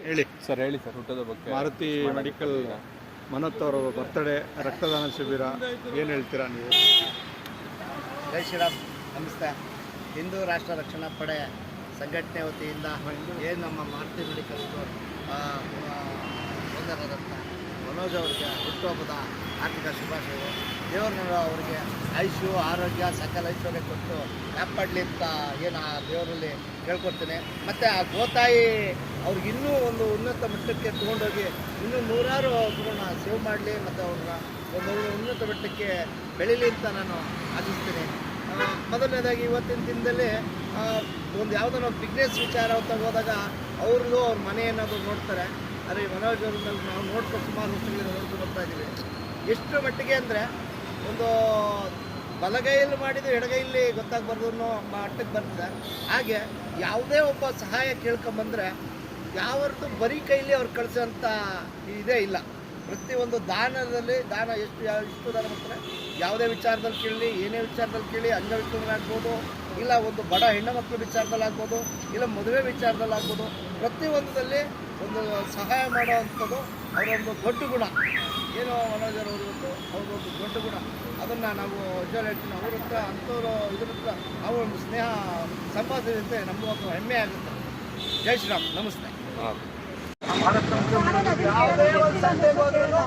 ಹೇಳಿ ಸರ್. ಹೇಳಿ ಸರ್, ಹುಟ್ಟದ ಬಗ್ಗೆ. ಮಾರುತಿ ಮೆಡಿಕಲ್ ಮನೋತ್ ಅವರ ಬರ್ತ್ಡೇ ರಕ್ತದಾನ ಶಿಬಿರ, ಏನು ಹೇಳ್ತೀರಾ ನೀವು? ಜೈ ಶ್ರೀರಾಮ್. ನಮಸ್ತೆ. ಹಿಂದೂ ರಾಷ್ಟ್ರ ರಕ್ಷಣಾ ಪಡೆ ಸಂಘಟನೆ ವತಿಯಿಂದ ಏನು ನಮ್ಮ ಮಾರುತಿ ಮೆಡಿಕಲ್ ಸ್ಟೋರ್ ಓನರರಂತ ಮನೋಜ್ ಅವರಿಗೆ ಹುಟ್ಟುಹಬ್ಬದ ಆರ್ಥಿಕ ಶುಭಾಶಯಗಳು. ದೇವರನ್ನ ಅವರಿಗೆ ಆಯುಷು ಆರೋಗ್ಯ ಸಕಲ ಐಶ್ವರ್ಯ ಕೊಟ್ಟು ಕಾಪಾಡಲಿ ಅಂತ ಏನು ಆ ದೇವರಲ್ಲಿ ಕೇಳ್ಕೊಡ್ತೇನೆ. ಮತ್ತು ಆ ಗೋತಾಯಿ ಅವ್ರಿಗೆ ಇನ್ನೂ ಒಂದು ಉನ್ನತ ಮಟ್ಟಕ್ಕೆ ತೊಗೊಂಡೋಗಿ ಇನ್ನೂ ನೂರಾರು ಗುರುನ ಸೇವ್ ಮಾಡಲಿ ಮತ್ತು ಅವ್ರನ್ನ ಒಂದು ಉನ್ನತ ಮಟ್ಟಕ್ಕೆ ಬೆಳೀಲಿ ಅಂತ ನಾನು ಆಶಿಸ್ತೀನಿ. ಮೊದಲನೇದಾಗಿ ಇವತ್ತಿನ ದಿನದಲ್ಲಿ ಒಂದು ಯಾವುದೋ ನಾವು ಬಿಸ್ನೆಸ್ ವಿಚಾರ ಅಂತ ಹೋದಾಗ ಅವ್ರದ್ದು ಅವ್ರ ಮನೆ ಏನಾದರೂ ನೋಡ್ತಾರೆ. ಆದರೆ ಮನೋಜ್ ಅವ್ರನ್ನ ನಾವು ನೋಡ್ಕೊಂಡು ಸುಮಾರು ವರ್ಷಗಳಿಂದ ನೋಡ್ಕೊಂಡು ಬರ್ತಾ ಇದ್ದೀವಿ. ಎಷ್ಟು ಮಟ್ಟಿಗೆ ಅಂದರೆ ಒಂದು ಬಲಗೈಯಲ್ಲಿ ಮಾಡಿದ್ದು ಎಡಗೈಯಲ್ಲಿ ಗೊತ್ತಾಗಬಾರ್ದು ಅನ್ನೋ ಮಟ್ಟಕ್ಕೆ ಬರ್ತದೆ. ಹಾಗೆ ಯಾವುದೇ ಒಬ್ಬ ಸಹಾಯ ಕೇಳ್ಕೊಂಬಂದರೆ ಯಾವತ್ತು ಬರೀ ಕೈಲಿ ಅವ್ರು ಕಳಿಸೋಂಥ ಇದೇ ಇಲ್ಲ. ಪ್ರತಿಯೊಂದು ದಾನದಲ್ಲಿ ದಾನ ಇಷ್ಟು ದಾನ ಮಾಡ್ತಾರೆ. ಯಾವುದೇ ವಿಚಾರದಲ್ಲಿ ಕೇಳಿ, ಏನೇ ವಿಚಾರದಲ್ಲಿ ಕೇಳಿ, ಅಂಗವಿಕಲರಾಗ್ಬೋದು, ಇಲ್ಲ ಒಂದು ಬಡ ಹೆಣ್ಣು ಮಕ್ಕಳ ವಿಚಾರದಲ್ಲಿ ಆಗ್ಬೋದು, ಇಲ್ಲ ಮದುವೆ ವಿಚಾರದಲ್ಲಿ ಆಗ್ಬೋದು, ಪ್ರತಿಯೊಂದರಲ್ಲಿ ಒಂದು ಸಹಾಯ ಮಾಡೋ ಅಂಥದ್ದು ಅವರ ಒಂದು ದೊಡ್ಡ ಗುಣ. ಏನೋ ಮನೋಜರವರು ಅವ್ರದ್ದೊಂದು ದೊಡ್ಡ ಗುಣ. ಅದನ್ನು ನಾವು ನಿಜ ಹೇಳ್ತೀನಿ. ಅವ್ರ ಹತ್ರ ಅಂಥವ್ರು ಇದ್ರ ಹತ್ರ ನಾವು ಒಂದು ಸ್ನೇಹ ಸಂಪಾದಿಸಿದಂತೆ ನಮಗೂ ಒಂದು ಹೆಮ್ಮೆ ಆಗುತ್ತೆ. ಜೈ ಶ್ರೀರಾಮ್. ನಮಸ್ತೆ. ಯಾವುದೇ ಒಂದು ಸಂತೆಗೆ ಹೋದ್ರೂ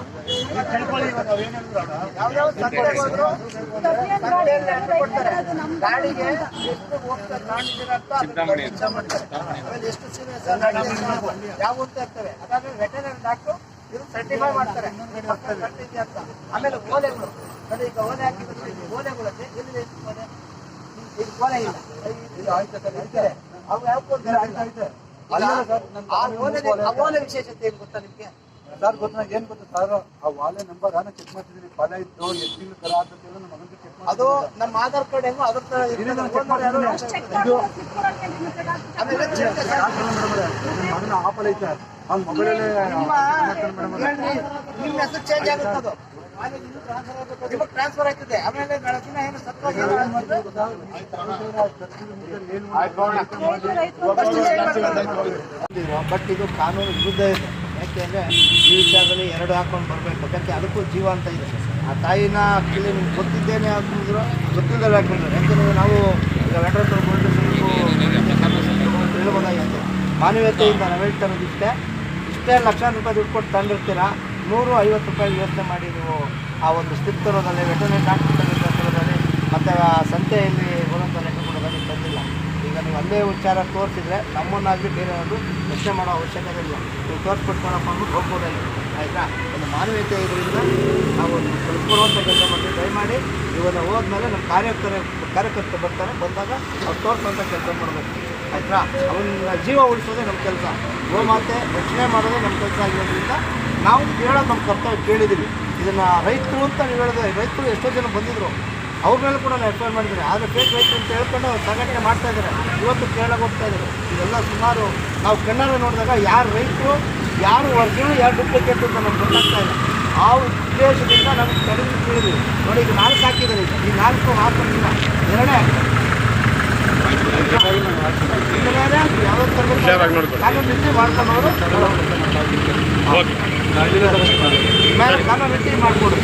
ಗಾಡಿಗೆ ಎಷ್ಟು ಹೋಗ್ತಾರೆ ಎಷ್ಟು ಸೀರಿಯಸ್ ಯಾವ ಹೋಗ್ತಾ ಇರ್ತವೆ. ಅದಾದ್ಮೇಲೆ ವೆಟರ್ನರಿ ಡಾಕ್ಟ್ರು ಇದು ಸರ್ಟಿಫೈ ಮಾಡ್ತಾರೆ ಅಂತ. ಆಮೇಲೆ ಓಲೆಗಳು, ಅದೇ ಈಗ ಓಲೆ ಹಾಕಿದ್ರೆ ಓಲೆಗಳಲ್ಲಿ ಎಲ್ಲಿ ಓಲೆ ಇದು ಓಲೆ ಇಲ್ಲ, ಅವು ಯಾವ ಓಲೆ ವಿಶೇಷತೆ ಏನು ಗೊತ್ತಾ ನಿಮಗೆ? ಸರ್ ಗೊತ್ತ ಏನ್ ಗೊತ್ತಾ ಸರ್, ಆ ವಾಲೆ ನಂಬರ್ ನಾನು ಚೆಕ್ ಮಾಡ್ತಿದ್ದೀನಿ. ಫಲ ಇದ್ದು ಎಷ್ಟು ತಿಂಗಳು ಕರ ಆಗುತ್ತೆ ನಮ್ಮ ಮಗನಿಗೆ ಚೆಕ್ ಮಾಡಿ. ಅದು ನಮ್ಮ ಆಧಾರ್ ಕಾರ್ಡ್ ಹೆಂಗೋ ಅದ್ರ ಮಗನ ಆಪಲ್ ಐತೆ ಅವ್ನ ಮೊಬೈಲಲ್ಲಿ ನಿಮ್ಮ ಹೆಸರು ಚೇಂಜ್ ಆಗುತ್ತೆ. ಅದು ನಿಮಗೆ ಟ್ರಾನ್ಸ್ಫರ್ ಆಯ್ತದೆ. ಆಮೇಲೆ ಬೆಳಕಿನ ಏನು ಬಟ್ ಇದು ಕಾನೂನು ವಿರುದ್ಧ ಇದೆ. ಯಾಕೆಂದರೆ ಈ ವಿಚಾರದಲ್ಲಿ ಎರಡು ಹಾಕೊಂಡು ಬರಬೇಕು. ಯಾಕೆ ಅದಕ್ಕೂ ಜೀವ ಅಂತ ಇದೆ. ಆ ತಾಯಿನ ಆ್ಯಕ್ಚುಲಿ ನಿಮ್ಗೆ ಗೊತ್ತಿದ್ದೇನೆ ಹಾಕಿದ್ರು, ಗೊತ್ತಿಲ್ಲದೆ ಹಾಕಿದ್ರು. ಯಾಕೆಂದರೆ ನಾವು ಈಗ ವೆಟರ್ ಹೇಳ್ಬೋದಾಗಿದೆ. ಮಾನವೀಯತೆಯಿಂದ ನಾವು ಹೇಳ್ತಾ ಇರೋದು ಇಷ್ಟೇ ಲಕ್ಷಾಂತರ ರೂಪಾಯಿ ದುಡ್ಡು ಕೊಟ್ಟು ತಂದಿರ್ತೀರಾ, 150 ರೂಪಾಯಿ ಯೋಚನೆ ಮಾಡಿ ನೀವು ಆ ಒಂದು ಸ್ಲಿಪ್ ತರೋದಲ್ಲಿ, ವೆಟರ್ನರಿ ಡಾಕ್ಟರ್ ತರೋದಲ್ಲಿ, ಮತ್ತು ಆ ಸಂತೆಯಲ್ಲಿ ಬರುವಂಥ ಲೆಕ್ಕ ಕೊಡೋದಲ್ಲಿ ತಂದಿಲ್ಲ. ಈಗ ನೀವು ಅಲ್ಲೇ ವಿಚಾರ ತೋರಿಸಿದ್ರೆ ನಮ್ಮನ್ನಾಗಲಿ ಬೇರೆ ಒಂದು ಯೋಚನೆ ಮಾಡೋ ಅವಶ್ಯಕತೆ ಇಲ್ಲ. ನೀವು ತೋರಿಸ್ಬಿಟ್ಕೊಳಪ್ಪ ಅಂದ್ಬಿಟ್ಟು ಹೋಗ್ಬೋದಾಗಿದೆ. ಆಯಿತಾ? ಒಂದು ಮಾನವೀಯತೆ ಇದರಿಂದ ನಾವು ಒಂದು ಕಳಿಸ್ಕೊಡುವಂಥ ಕೆಲಸ ಮಾಡ್ತೀವಿ. ದಯಮಾಡಿ ಇವಾಗ ಹೋದ್ಮೇಲೆ ನಮ್ಮ ಕಾರ್ಯಕರ್ತರು ಬರ್ತಾರೆ. ಬಂದಾಗ ಅವ್ರು ತೋರಿಸುವಂಥ ಕೆಲಸ ಮಾಡಬೇಕು. ಆಯಿತಾ? ಅವನ್ನ ಜೀವ ಉಳಿಸೋದೇ ನಮ್ಮ ಕೆಲಸ. ಗೋಮಾತೆ ರಕ್ಷಣೆ ಮಾಡೋದೇ ನಮ್ಮ ಕೆಲಸ ಆಗಿರೋದ್ರಿಂದ ನಾವು ಹೇಳೋದು ನಮ್ಮ ಕರ್ತವ್ಯ. ಕೇಳಿದ್ದೀವಿ ಇದನ್ನು ರೈತರು ಅಂತ ನೀವು ಹೇಳಿದ್ರೆ, ರೈತರು ಎಷ್ಟೋ ಜನ ಬಂದಿದ್ದರು, ಅವ್ರ ಮೇಲೆ ಕೂಡ ನಾವು ಎಫ್ಐಆರ್ ಮಾಡಿದ್ದಾರೆ. ಆದರೆ ಫೇಕ್ ರೈತರು ಅಂತ ಹೇಳ್ಕೊಂಡು ಸಂಘಟನೆ ಮಾಡ್ತಾಯಿದ್ದಾರೆ. ಇವತ್ತು ಕೇಳಕ್ಕೆ ಹೋಗ್ತಾ ಇದ್ದಾರೆ. ಇದೆಲ್ಲ ಸುಮಾರು ನಾವು ಕಣ್ಣಾರೆ ನೋಡಿದಾಗ ಯಾರು ರೈತರು, ಯಾರು ಒರಿಜಿನಲ್, ಯಾರು ಡೂಪ್ಲಿಕೇಟ್ ಅಂತ ನಮ್ಗೆ ಗೊತ್ತಾಗ್ತಾ ಇಲ್ಲ. ಆ ಉದ್ದೇಶದಿಂದ ನಮಗೆ ಕಡಿಮೆ ಕೇಳಿದ್ವಿ. ನೋಡಿ, ಈಗ 4 ಹಾಕಿದ್ದಾರೆ. ಈ 4 ಹಾಕೊಂಡಿಲ್ಲ, 2 ಯಾವುದೋ ಕಾನೂನು ರೀತಿ ಮಾಡ್ಕೊಂಡವರು ಕಾನೂನು ರೀತಿ ಮಾಡಿಕೊಡು.